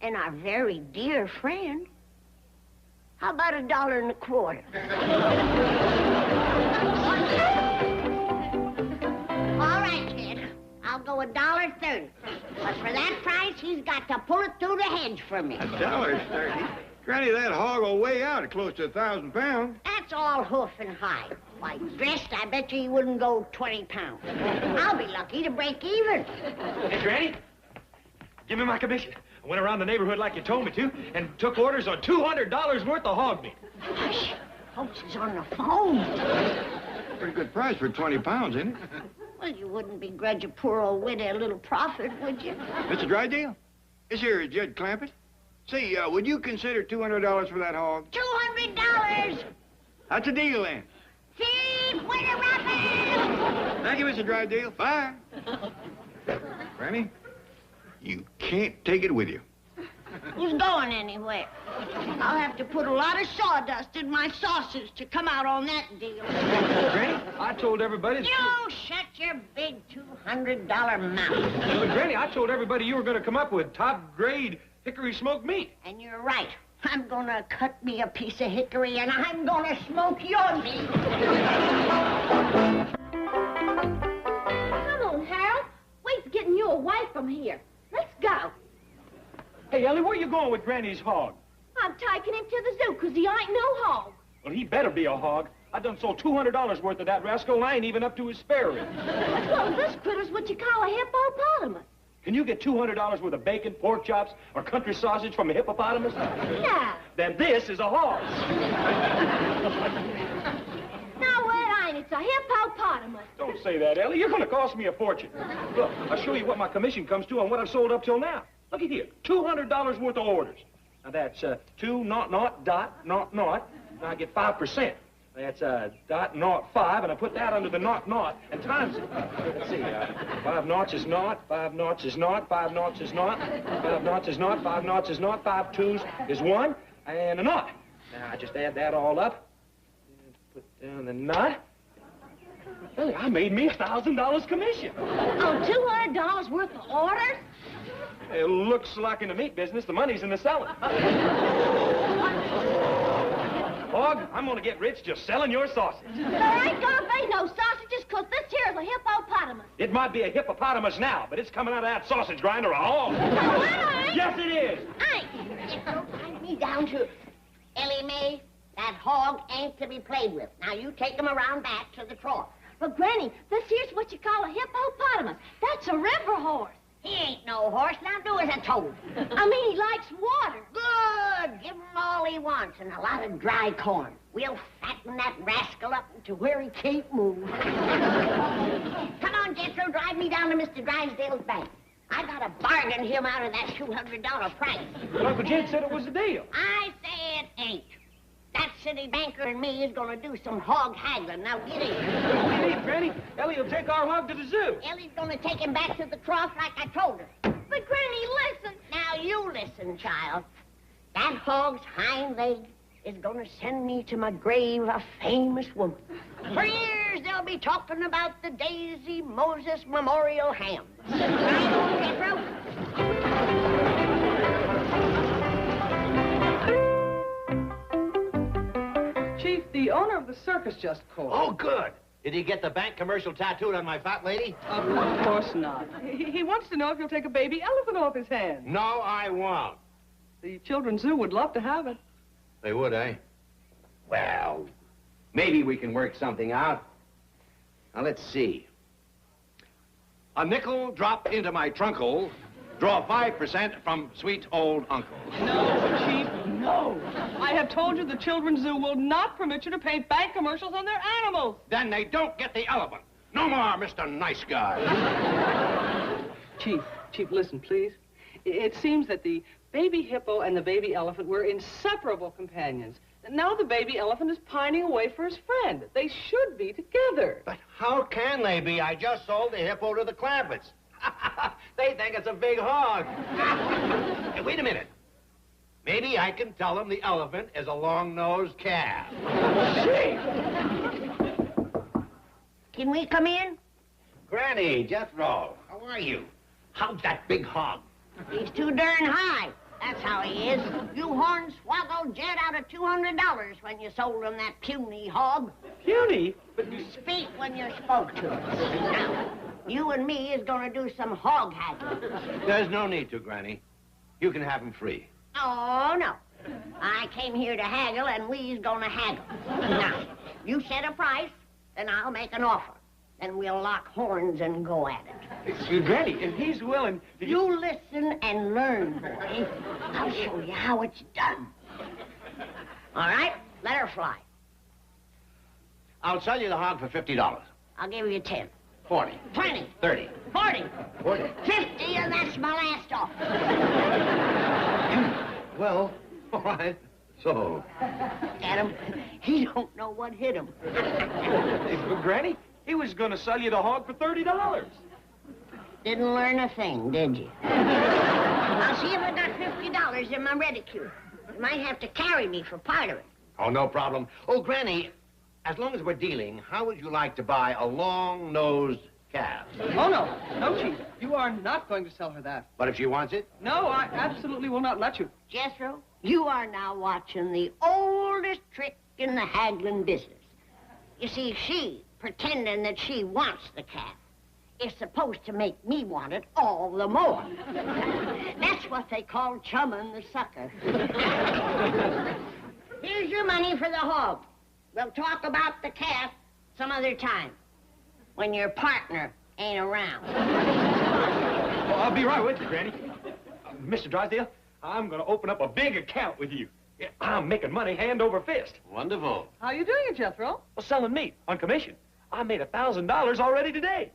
and our very dear friend. How about $1.25? All right, Jed. I'll go $1.30. But for that price, he's got to pull it through the hedge for me. $1.30? Granny, that hog will weigh out at close to 1,000 pounds. That's all hoof and hide. Why, dressed, I bet you he wouldn't go 20 pounds. I'll be lucky to break even. Hey, Granny, give me my commission. I went around the neighborhood like you told me to and took orders on $200 worth of hog meat. Hush. Folks is on the phone. Pretty good price for 20 pounds, isn't it? Well, you wouldn't begrudge a poor old widow a little profit, would you? Mr. Drysdale? This here is Judge Clampett. Say, would you consider $200 for that hog? $200! That's a deal, then. Thief, winter rabbit! Thank you, Mr. Drysdale. Bye. Granny, you can't take it with you. Who's going anywhere? I'll have to put a lot of sawdust in my sausage to come out on that deal. Granny, I told everybody... You shut your big $200 mouth. But, Granny, I told everybody you were going to come up with top-grade hickory smoked meat. And you're right. I'm going to cut me a piece of hickory, and I'm going to smoke your meat. Come on, Harold. Wait's getting you away from here. Let's go. Hey, Ellie, where you going with Granny's hog? I'm taking him to the zoo because he ain't no hog. Well, he better be a hog. I done sold $200 worth of that rascal, and I ain't even up to his spare ribs. Well, this critter's what you call a hippopotamus. Can you get $200 worth of bacon, pork chops, or country sausage from a hippopotamus? No. Then this is a hog. No, it ain't. It's a hippopotamus. Don't say that, Ellie. You're going to cost me a fortune. Look, I'll show you what my commission comes to on what I've sold up till now. Look at here, $200 worth of orders. Now that's 2 naught naught dot naught naught. Now I get 5%. That's dot naught 5, and I put that under the naught naught and times it. Let's see, 5 noughts is naught, 5 noughts is naught, 5 noughts is naught, 5 noughts is naught, 5 noughts is naught, 5 twos is 1, and a naught. Now I just add that all up. Put down the knot. Hey, I made me $1,000 commission. Oh, $200 worth of orders? It looks like in the meat business, the money's in the selling. Hog, I'm gonna get rich just selling your sausage. There ain't gonna be no sausages because this here's a hippopotamus. It might be a hippopotamus now, but it's coming out of that sausage grinder a hog. No, it ain't. Yes, it is. Hey, it don't tie me down to Ellie Mae. That hog ain't to be played with. Now, you take him around back to the trough. But, Granny, this here's what you call a hippopotamus. That's a river horse. He ain't no horse. Now, do as I told you. I mean, he likes water. Good. Give him all he wants and a lot of dry corn. We'll fatten that rascal up to where he can't move. Come on, Jethro, drive me down to Mr. Drysdale's bank. I got to bargain him out of that $200 price. But Uncle Jed said it was a deal. I say it ain't. That city banker and me is going to do some hog haggling. Now, get in. What do you need, Granny? Ellie will take our hog to the zoo. Ellie's going to take him back to the trough like I told her. But, Granny, listen. Now, you listen, child. That hog's hind leg is going to send me to my grave a famous woman. For years, they'll be talking about the Daisy Moses Memorial Ham. Right on, Jethro? Chief, the owner of the circus just called. Oh, good. Did he get the bank commercial tattooed on my fat lady? Of course not. He wants to know if you'll take a baby elephant off his hands. No, I won't. The Children's Zoo would love to have it. They would, eh? Well, maybe we can work something out. Now, let's see. A nickel drop into my trunkle, draw 5% from sweet old uncle. No, Chief, no. I have told you the Children's Zoo will not permit you to paint bank commercials on their animals. Then they don't get the elephant. No more, Mr. Nice Guy. Chief, listen, please. It seems that the baby hippo and the baby elephant were inseparable companions. Now the baby elephant is pining away for his friend. They should be together. But how can they be? I just sold the hippo to the Clampetts. They think it's a big hog. Hey, wait a minute. Maybe I can tell them the elephant is a long-nosed calf. Can we come in? Granny, Jethro, how are you? How's that big hog? He's too darn high. That's how he is. You hornswoggled Jed out of $200 when you sold him that puny hog. Puny? But you speak when you're spoke to. Now, you and me is going to do some hog haggling. There's no need to, Granny. You can have him free. Oh, no. I came here to haggle, and we's going to haggle. Now, you set a price, then I'll make an offer. Then we'll lock horns and go at it. Granny, if he's willing... You listen and learn, boy. I'll show you how it's done. All right, let her fly. I'll sell you the hog for $50. I'll give you 10. 40. 20. 30. 40. 40. 50, and that's my last offer. Well, all right. So... Get him. He don't know what hit him. Granny, he was going to sell you the hog for $30. Didn't learn a thing, did you? I'll see if I got $50 in my reticule. You might have to carry me for part of it. Oh, no problem. Oh, Granny, as long as we're dealing, how would you like to buy a long-nosed calf? Oh, no. No, Chief. You are not going to sell her that. But if she wants it? No, I absolutely will not let you. Jethro, you are now watching the oldest trick in the haggling business. You see, she, pretending that she wants the calf, is supposed to make me want it all the more. That's what they call chumming the sucker. Here's your money for the hog. We'll talk about the calf some other time, when your partner ain't around. Well, I'll be right with you, Granny. Mr. Drysdale, I'm going to open up a big account with you. Yeah, I'm making money hand over fist. Wonderful. How are you doing it, Jethro? Well, selling meat on commission. I made $1,000 already today.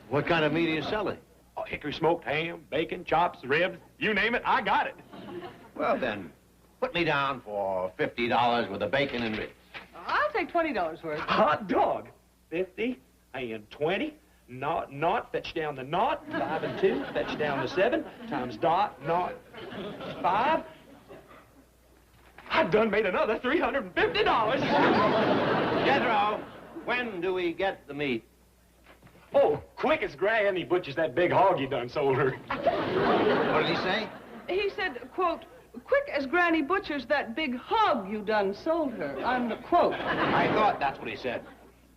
What kind of meat are you selling? Oh, hickory smoked ham, bacon, chops, ribs, you name it, I got it. Well, then, put me down for $50 with the bacon and ribs. I'll take $20 worth. Hot dog. 50 and 20. Naught, fetch down the naught. 5 and 2, fetch down the 7. Times dot, naught, 5. I done made another $350. Jethro, when do we get the meat? Oh, quick as Granny butchers that big hog you done sold her. What did he say? He said, quote, quick as Granny butchers that big hog you done sold her, unquote. I thought that's what he said.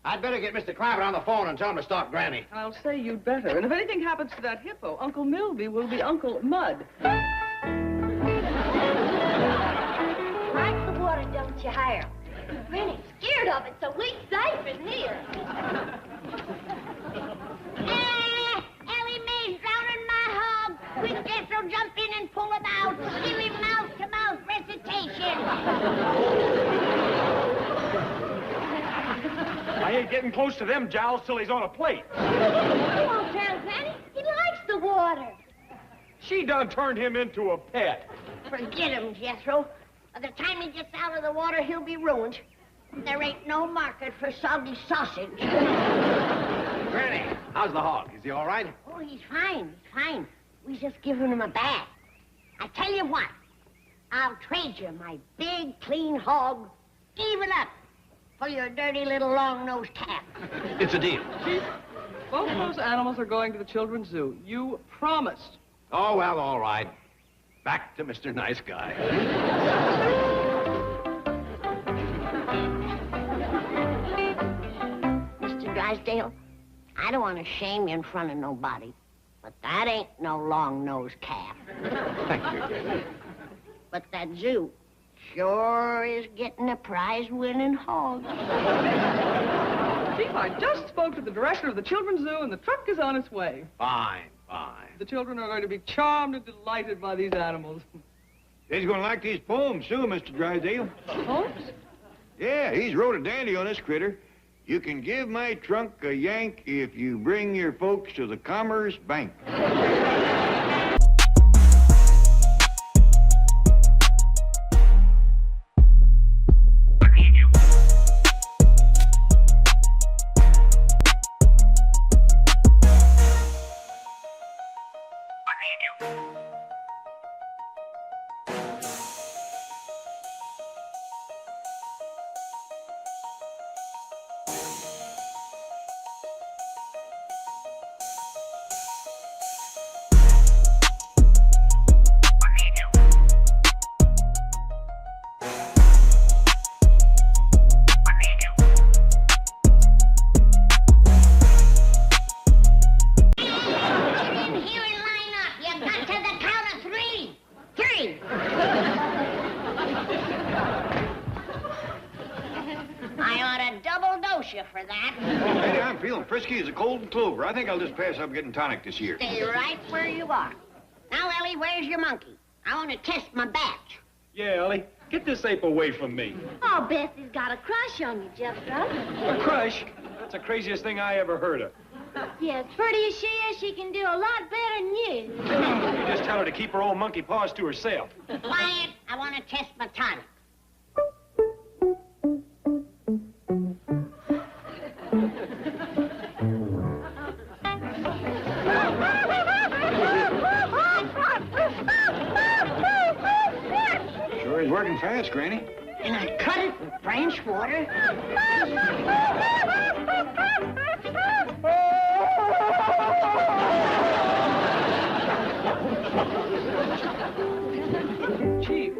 I'd better get Mr. Clampett on the phone and tell him to stop Granny. I'll say you'd better. And if anything happens to that hippo, Uncle Milby will be Uncle Mud. Like the water, don't you hire? Granny's scared of it, so we safe in here. Ellie Mae's drowning my hog. Quick, Jethro, jump in and pull him out. Give him mouth-to-mouth recitation. I ain't getting close to them jowls till he's on a plate. He won't tell Granny. He likes the water. She done turned him into a pet. Forget him, Jethro. By the time he gets out of the water, he'll be ruined. There ain't no market for soggy sausage. Granny, how's the hog? Is he all right? Oh, he's fine. He's fine. We just giving him a bath. I tell you what, I'll trade you my big, clean hog, even up, for your dirty little long-nosed calf. It's a deal. Chief, both of those animals are going to the children's zoo. You promised. Oh, well, all right. Back to Mr. Nice Guy. Mr. Drysdale, I don't want to shame you in front of nobody, but that ain't no long-nosed calf. Thank you. But that zoo sure is getting a prize-winning hog. Chief, I just spoke to the director of the children's zoo, and the truck is on its way. Fine, fine. The children are going to be charmed and delighted by these animals. He's gonna like these poems, too, Mr. Drysdale. Poems? Yeah, he's wrote a dandy on this critter. You can give my trunk a yank if you bring your folks to the Commerce Bank. For that. Hey, I'm feeling frisky as a cold clover. I think I'll just pass up getting tonic this year. Stay right where you are. Now, Ellie, where's your monkey? I want to test my batch. Yeah, Ellie, get this ape away from me. Oh, Bessie's got a crush on you, Jethro. A crush? That's the craziest thing I ever heard of. Yeah, as pretty as she is, she can do a lot better than you. You just tell her to keep her old monkey paws to herself. Quiet. I want to test my tonic. Sure is working fast, Granny. And I cut it with French water. Chief,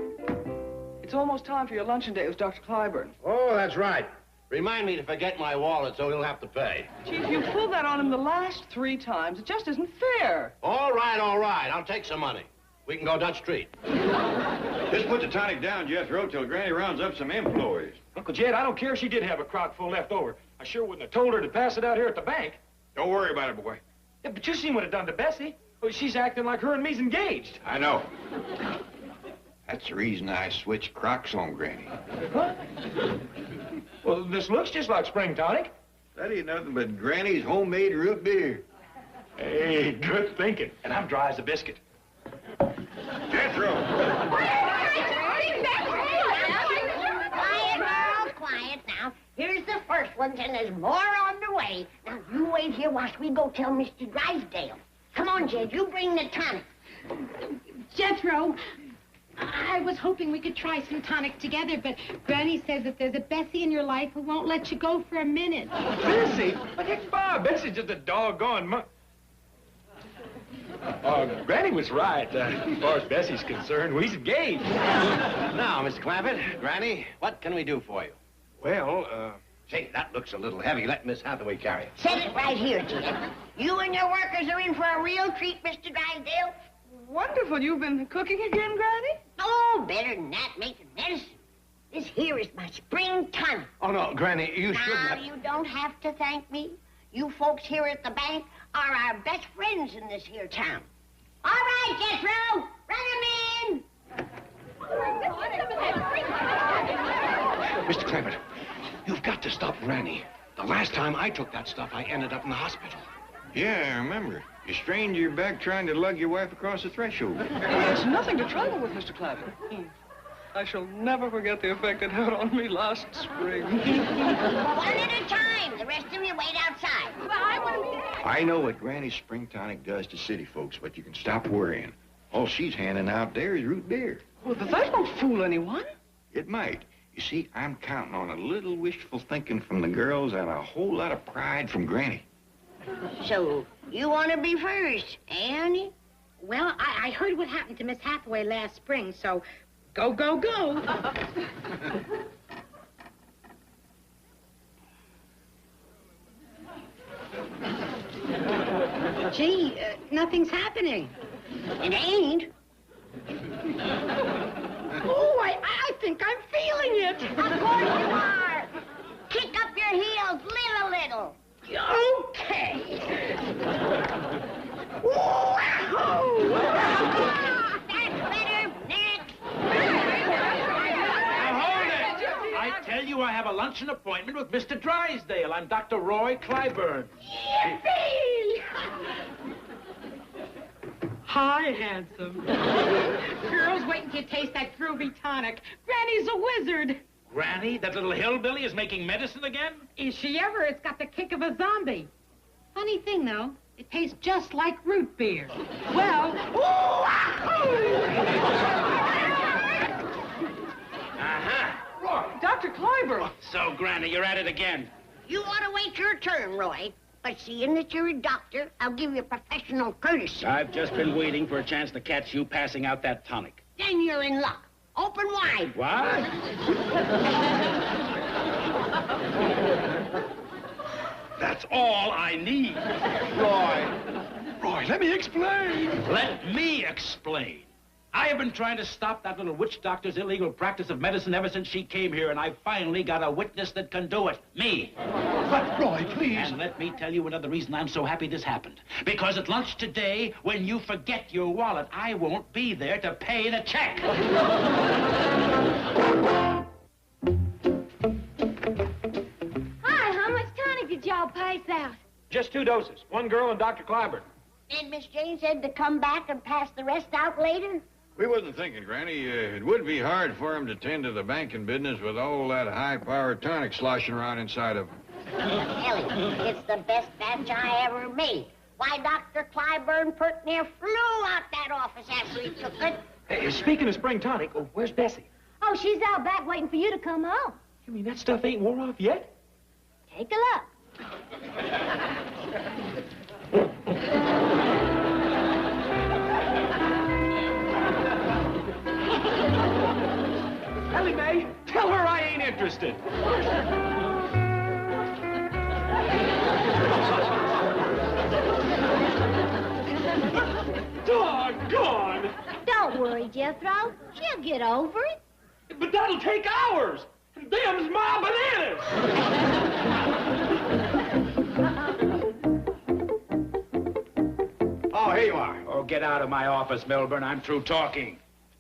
it's almost time for your luncheon date with Dr. Clyburn. Oh, that's right. Remind me to forget my wallet so he'll have to pay. Chief, you pulled that on him the last 3 times. It just isn't fair. All right, all right. I'll take some money. We can go Dutch Street. Just put the tonic down, Jethro, till Granny rounds up some employees. Uncle Jed, I don't care if she did have a crock full left over. I sure wouldn't have told her to pass it out here at the bank. Don't worry about it, boy. Yeah, but you seen what it done to Bessie. Well, she's acting like her and me's engaged. I know. That's the reason I switched Crocs on Granny. Huh? Well, this looks just like spring tonic. That ain't nothing but Granny's homemade root beer. Hey, good thinking. And I'm dry as a biscuit. Jethro! Quiet, girls, quiet now. Here's the first one, and there's more on the way. Now, you wait here whilst we go tell Mr. Drysdale. Come on, Jed, you bring the tonic. Jethro, I was hoping we could try some tonic together, but Granny says that there's a Bessie in your life who won't let you go for a minute. Bessie? What the heck's Bob? Bessie's just a doggone Granny was right. As far as Bessie's concerned, we's engaged. Now, Mr. Clampett, Granny, what can we do for you? Well, Say, that looks a little heavy. Let Miss Hathaway carry it. Set it right here, Jed. You and your workers are in for a real treat, Mr. Drysdale. Wonderful. You've been cooking again, Granny? Oh, better than that, making medicine. This here is my spring tonic. Oh, no, Granny, you shouldn't Now, have... you don't have to thank me. You folks here at the bank are our best friends in this here town. All right, Jethro, run him in. Mr. Clampett, you've got to stop Granny. The last time I took that stuff, I ended up in the hospital. Yeah, I remember. You strained your back trying to lug your wife across the threshold. There's nothing to trouble with, Mr. Clampett. I shall never forget the effect it had on me last spring. One at a time. The rest of you wait outside. Well, I want to be there. I know what Granny's spring tonic does to city folks, but you can stop worrying. All she's handing out there is root beer. Well, that won't fool anyone. It might. You see, I'm counting on a little wishful thinking from the girls and a whole lot of pride from Granny. So, you want to be first, eh, honey? Well, I heard what happened to Miss Hathaway last spring, so go, go, go. Gee, nothing's happening. It ain't. Oh, I think I'm feeling it. Of course you are. Kick up your heels, live a little. Okay. That's better. Next. Now, hold it. I tell you, I have a luncheon appointment with Mr. Drysdale. I'm Dr. Roy Clyburn. Yippee! Hi, handsome. Girls, wait until you taste that groovy tonic. Granny's a wizard. Granny, that little hillbilly is making medicine again? Is she ever? It's got the kick of a zombie. Funny thing, though, it tastes just like root beer. Well, Roy. Dr. Clyburn. So, Granny, you're at it again. You ought to wait your turn, Roy. But seeing that you're a doctor, I'll give you professional courtesy. I've just been waiting for a chance to catch you passing out that tonic. Then you're in luck. Open wide. What? That's all I need. Roy, let me explain. Let me explain. I have been trying to stop that little witch doctor's illegal practice of medicine ever since she came here, and I finally got a witness that can do it. Me. But, Roy, please. And let me tell you another reason I'm so happy this happened. Because at lunch today, when you forget your wallet, I won't be there to pay the check. Hi, how much tonic did y'all pass out? Just 2 doses. One girl and Dr. Clyburn. And Miss Jane said to come back and pass the rest out later? We wasn't thinking, Granny. It would be hard for him to tend to the banking business with all that high-powered tonic sloshing around inside of him. Ellie, it's the best batch I ever made. Why, Dr. Clyburn pert near flew out that office after he took it. Hey, speaking of spring tonic, where's Bessie? Oh, she's out back waiting for you to come home. You mean that stuff ain't wore off yet? Take a look. Ellie Mae, tell her I ain't interested. Doggone! Don't worry, Jethro. She'll get over it. But that'll take hours. Them's my bananas. Oh, here you are. Oh, get out of my office, Milburn. I'm through talking.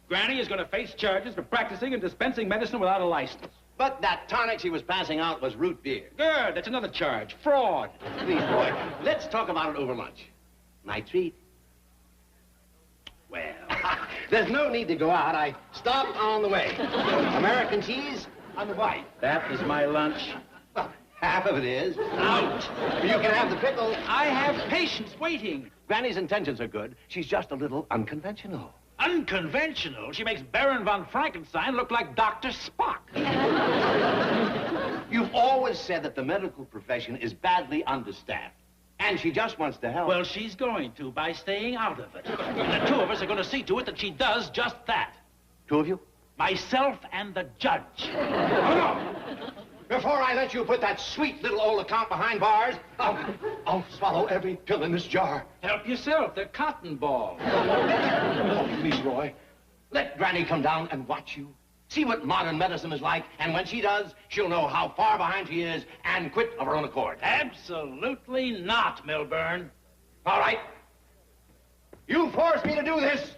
Granny is going to face charges for practicing and dispensing medicine without a license. But that tonic she was passing out was root beer. Good. That's another charge. Fraud. Please, Roy, let's talk about it over lunch. My treat. Well, there's no need to go out. I stopped on the way. American cheese on the white. That is my lunch. Well, half of it is. Out. You can have the pickle. I have patience waiting. Granny's intentions are good. She's just a little unconventional. Unconventional? She makes Baron von Frankenstein look like Dr. Spock. You've always said that the medical profession is badly understaffed. And she just wants to help. Well, she's going to by staying out of it. And the two of us are going to see to it that she does just that. Two of you? Myself and the judge. Oh, no. Before I let you put that sweet little old account behind bars, I'll swallow every pill in this jar. Help yourself. They're cotton balls. Oh, please, Roy. Let Granny come down and watch you See what modern medicine is like, and when she does, she'll know how far behind she is and quit of her own accord. Absolutely not, Milburn. All right. You forced me to do this.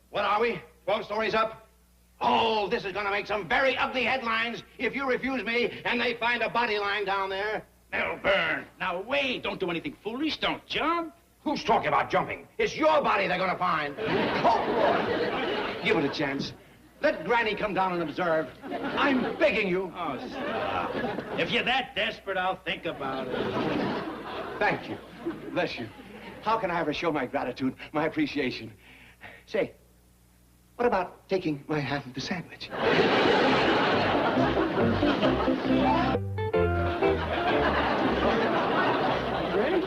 What are we? 12 stories up? Oh, this is going to make some very ugly headlines if you refuse me and they find a body lying down there. Milburn, now wait. Don't do anything foolish. Don't jump. Who's talking about jumping? It's your body they're going to find. Oh, boy. Give it a chance. Let Granny come down and observe. I'm begging you. Oh, stop. If you're that desperate, I'll think about it. Thank you. Bless you. How can I ever show my gratitude, my appreciation? Say, what about taking my half of the sandwich? Granny,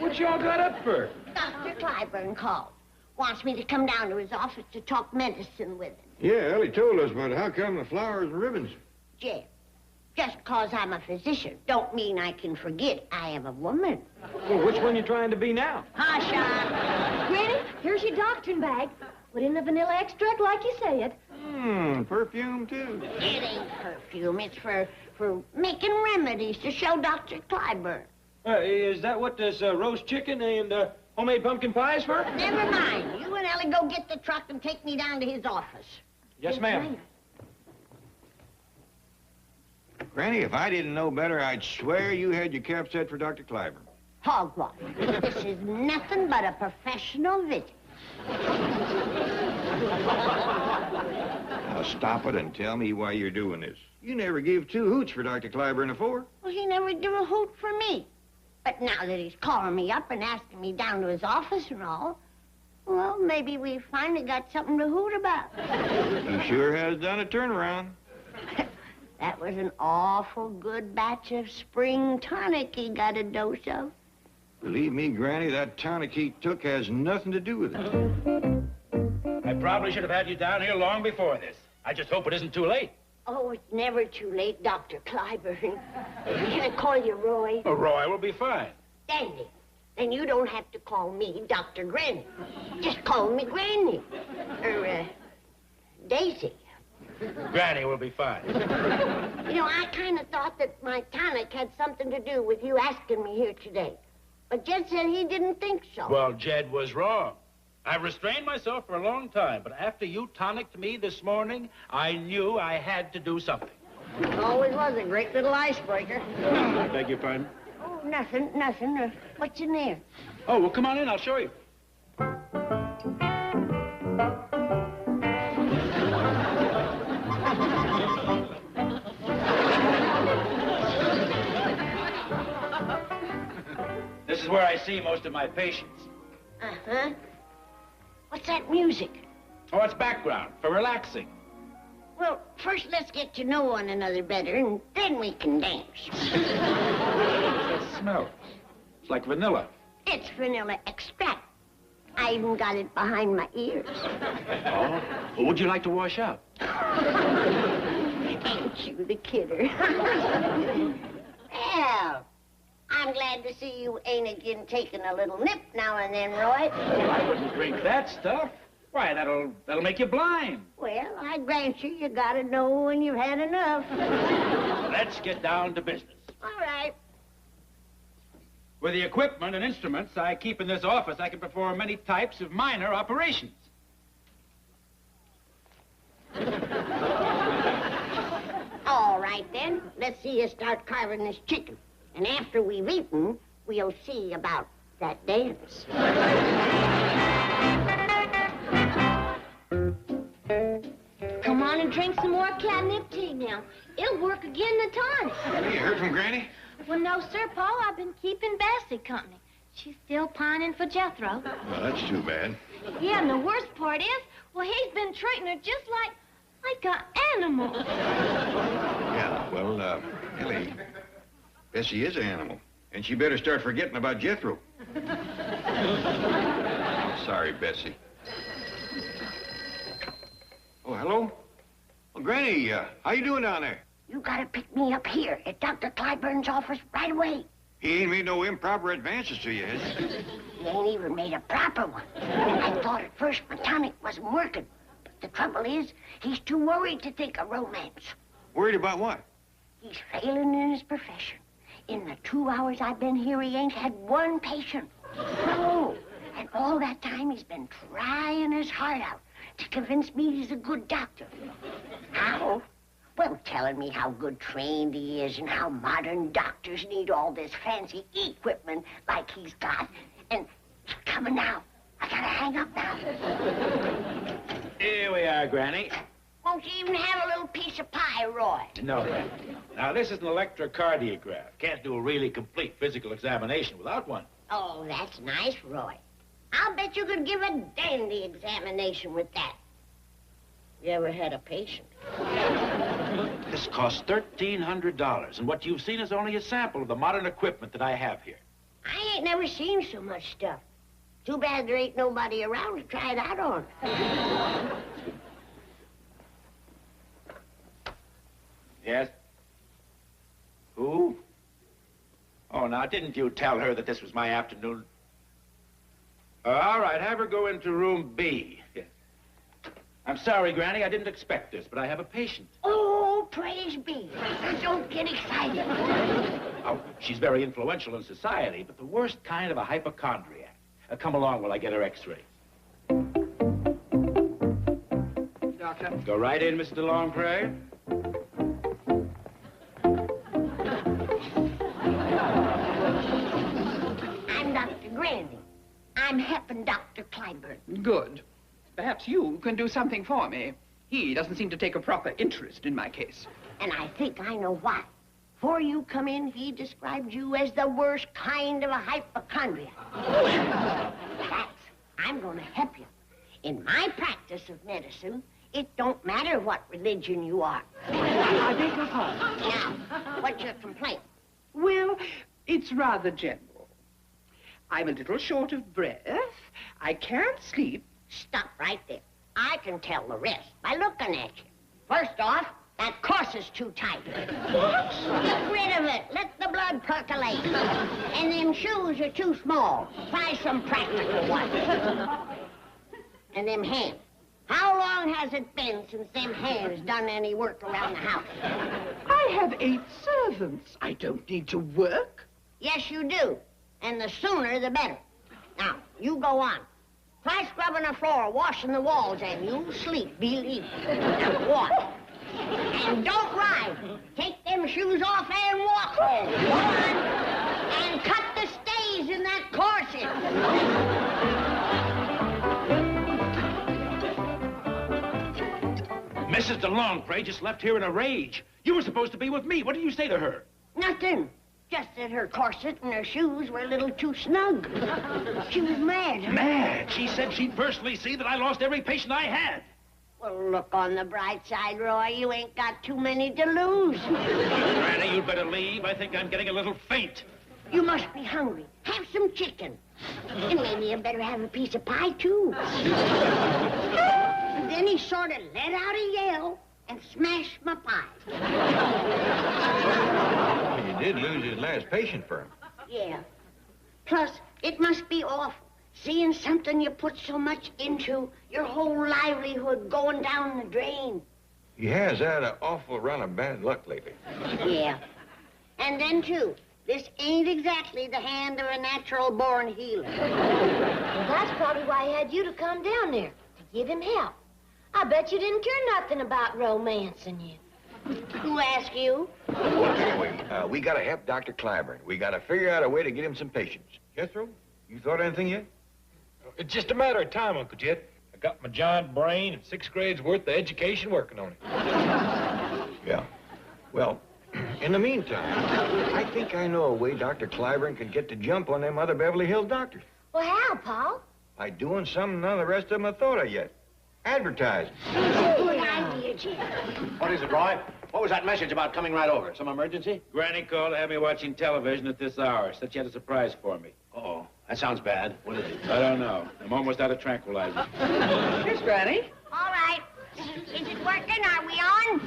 what y'all got up for? Dr. Clyburn called. Wants me to come down to his office to talk medicine with him. Yeah, Ellie told us, but how come the flowers and ribbons? Jeff, just 'cause I'm a physician don't mean I can forget I am a woman. Well, which one you trying to be now? Hasha! Granny, here's your doctoring bag. Put in the vanilla extract like you said. Perfume, too. It ain't perfume. It's for making remedies to show Dr. Clyburn. Is that what this roast chicken and homemade pumpkin pie is for? Never mind. You and Ellie go get the truck and take me down to his office. Yes, ma'am. Granny, if I didn't know better, I'd swear you had your cap set for Dr. Clyburn. Hogwash. This is nothing but a professional visit. Now stop it and tell me why you're doing this. You never gave 2 hoots for Dr. Clyburn before. Well, he never did a hoot for me. But now that he's calling me up and asking me down to his office and all, well, maybe we finally got something to hoot about. He sure has done a turnaround. That was an awful good batch of spring tonic he got a dose of. Believe me, Granny, that tonic he took has nothing to do with it. I probably should have had you down here long before this. I just hope it isn't too late. Oh, it's never too late, Dr. Clyburn. Can I call you Roy? Oh, Roy will be fine. Dandy. Then you don't have to call me Dr. Granny. Just call me Granny. Or, Daisy. Granny will be fine. You know, I kind of thought that my tonic had something to do with you asking me here today. But Jed said he didn't think so. Well, Jed was wrong. I've restrained myself for a long time, but after you tonicked me this morning, I knew I had to do something. Always was a great little icebreaker. I beg your pardon? Oh, nothing. What's in there? Oh, well, come on in. I'll show you. This is where I see most of my patients. Uh-huh. What's that music? Oh, it's background for relaxing. Well, first let's get to know one another better, and then we can dance. What's that smell? It's like vanilla. It's vanilla extract. I even got it behind my ears. Oh? Well, would you like to wash out? Ain't you the kidder? Well, I'm glad to see you ain't again taking a little nip now and then, Roy. Well, I wouldn't drink that stuff. Why, that'll make you blind. Well, I grant you gotta know when you've had enough. Let's get down to business. All right. With the equipment and instruments I keep in this office, I can perform many types of minor operations. All right, then. Let's see you start carving this chicken. And after we've eaten, we'll see about that dance. Come on and drink some more catnip tea now. It'll work again the tonic. You heard from Granny? Well, no, sir, Paul. I've been keeping Bessie company. She's still pining for Jethro. Well, that's too bad. Yeah, and the worst part is, well, he's been treating her just like an animal. Yeah, well, Ellie, Bessie is an animal, and she better start forgetting about Jethro. I'm sorry, Bessie. Oh, hello? Well, Granny, how you doing down there? You gotta pick me up here at Dr. Clyburn's office right away. He ain't made no improper advances to you, has he? He ain't even made a proper one. I thought at first my tonic wasn't working. But The trouble is, he's too worried to think of romance. Worried about what? He's failing in his profession. In the 2 hours I've been here, he ain't had one patient. No. And all that time, he's been trying his heart out to convince me he's a good doctor. How? Well, telling me how good trained he is and how modern doctors need all this fancy equipment like he's got. And he's coming now. I gotta hang up now. Here we are, Granny. Won't you even have a little piece of pie, Roy? No, Granny. Now, this is an electrocardiograph. Can't do a really complete physical examination without one. Oh, that's nice, Roy. I'll bet you could give a dandy examination with that. You ever had a patient? This costs $1,300, and what you've seen is only a sample of the modern equipment that I have here. I ain't never seen so much stuff. Too bad there ain't nobody around to try it out on. Yes? Who? Oh, now, didn't you tell her that this was my afternoon? All right, have her go into room B. Yes. I'm sorry, Granny, I didn't expect this, but I have a patient. Oh, praise be. Now, don't get excited. Oh, she's very influential in society, but the worst kind of a hypochondriac. Come along while I get her x-rays. Doctor? Go right in, Mr. Longpre. I'm Dr. Granny. I'm helping Dr. Clyburn. Good. Perhaps you can do something for me. He doesn't seem to take a proper interest in my case. And I think I know why. Before you come in, he described you as the worst kind of a hypochondriac. I'm going to help you. In my practice of medicine, it don't matter what religion you are. I beg your pardon. Now, what's your complaint? Well, it's rather general. I'm a little short of breath. I can't sleep. Stop right there. I can tell the rest by looking at you. First off, that corset's too tight. What? Get rid of it. Let the blood percolate. And them shoes are too small. Try some practical ones. And them hands. How long has it been since them hands done any work around the house? I have 8 servants. I don't need to work. Yes, you do. And the sooner, the better. Now, you go on. Try scrubbing the floor, washing the walls, and you'll sleep, believe me. Now, go on. And don't ride. Take them shoes off and walk home. Go on. And cut the stays in that corset. Mrs. DeLongpre just left here in a rage. You were supposed to be with me. What did you say to her? Nothing. Just that her corset and her shoes were a little too snug. She was mad. Mad? She said she'd personally see that I lost every patient I had. Well, look on the bright side, Roy. You ain't got too many to lose. Granny, you'd better leave. I think I'm getting a little faint. You must be hungry. Have some chicken. And maybe you better have a piece of pie, too. And then he sort of let out a yell and smashed my pie. Well, you did lose his last patient for him. Yeah. Plus, it must be awful. Seeing something you put so much into, your whole livelihood going down the drain. He has had an awful run of bad luck lately. Yeah. And then, too, this ain't exactly the hand of a natural-born healer. Well, that's probably why he had you to come down there, to give him help. I bet you didn't care nothing about romancing you. Who asked you? Well, anyway, we gotta help Dr. Clyburn. We gotta figure out a way to get him some patients. Jethro, you thought of anything yet? It's just a matter of time, Uncle Jet. I got my giant brain and 6 grades worth of education working on it. Yeah. Well, in the meantime, I think I know a way Dr. Clyburn could get the jump on them other Beverly Hills doctors. Well, how, Paul? By doing something none of the rest of them have thought of yet. Advertising. Good idea, Jim. What is it, Roy? What was that message about coming right over? Some emergency? Granny called to have me watching television at this hour. Said she had a surprise for me. Uh-oh. That sounds bad. What is it? I don't know. I'm almost out of tranquilizer. Here's Granny. All right. Is it working? Are we on?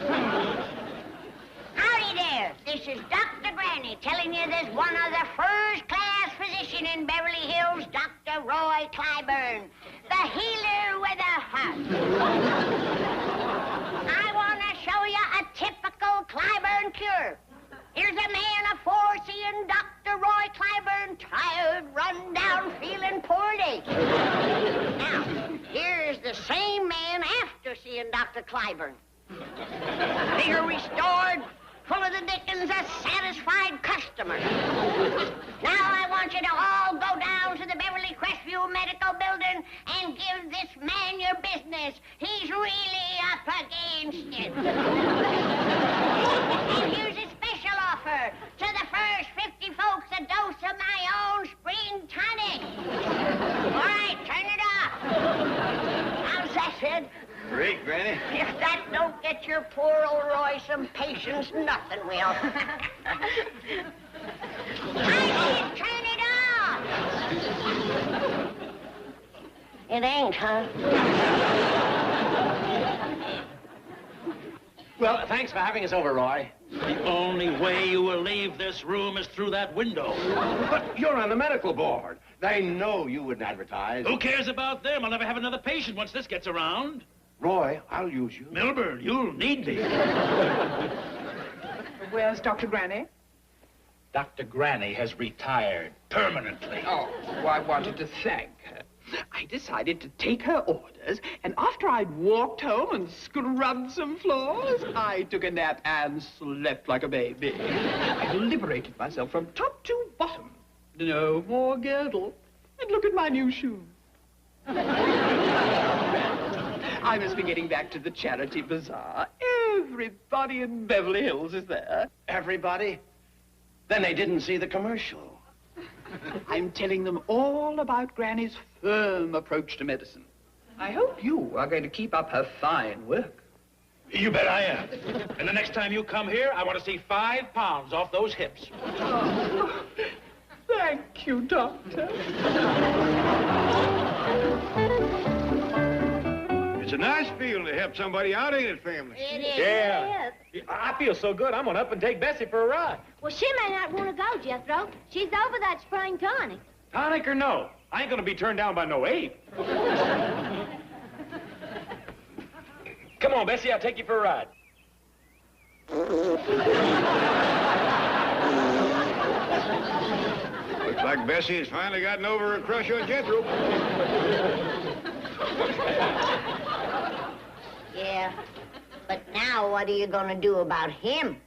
Howdy there. This is Dr. Granny telling you there's one of the first-class physician in Beverly Hills, Dr. Roy Clyburn, the healer with a heart. I want to show you a typical Clyburn cure. Here's a man afore seeing Dr. Roy Clyburn, tired, run down, feeling poorly. Now, here's the same man after seeing Dr. Clyburn. Vigor restored, full of the dickens, a satisfied customer. Now I want you to all go down to the Beverly Crestview Medical Building and give this man your business. He's really up against it. And here's a special offer. To the first 50 folks, a dose of my own spring tonic. All right, turn it off. How's that, Sid? Great, Granny. If that don't get your poor old Roy some patience, nothing will. I said turn it off. It ain't, huh? Well, thanks for having us over, Roy. The only way you will leave this room is through that window. But you're on the medical board. They know you wouldn't advertise. Who cares about them? I'll never have another patient once this gets around. Roy, I'll use you. Milburn, you'll need me. Where's Dr. Granny? Dr. Granny has retired permanently. Oh, well, I wanted to thank her. I decided to take her orders, and after I'd walked home and scrubbed some floors, I took a nap and slept like a baby. I liberated myself from top to bottom. No more girdle. And look at my new shoes. I must be getting back to the charity bazaar. Everybody in Beverly Hills is there. Everybody? Then they didn't see the commercial. I'm telling them all about Granny's firm approach to medicine. I hope you are going to keep up her fine work. You bet I am. And the next time you come here, I want to see 5 pounds off those hips. Oh, thank you, Doctor. It's a nice feeling to help somebody out, ain't it, family? It is. Yeah. I feel so good, I'm gonna up and take Bessie for a ride. Well, she may not want to go, Jethro. She's over that spring tonic. Tonic or no, I ain't gonna be turned down by no ape. Come on, Bessie, I'll take you for a ride. Looks like Bessie has finally gotten over her crush on Jethro. Yeah, but now what are you going to do about him?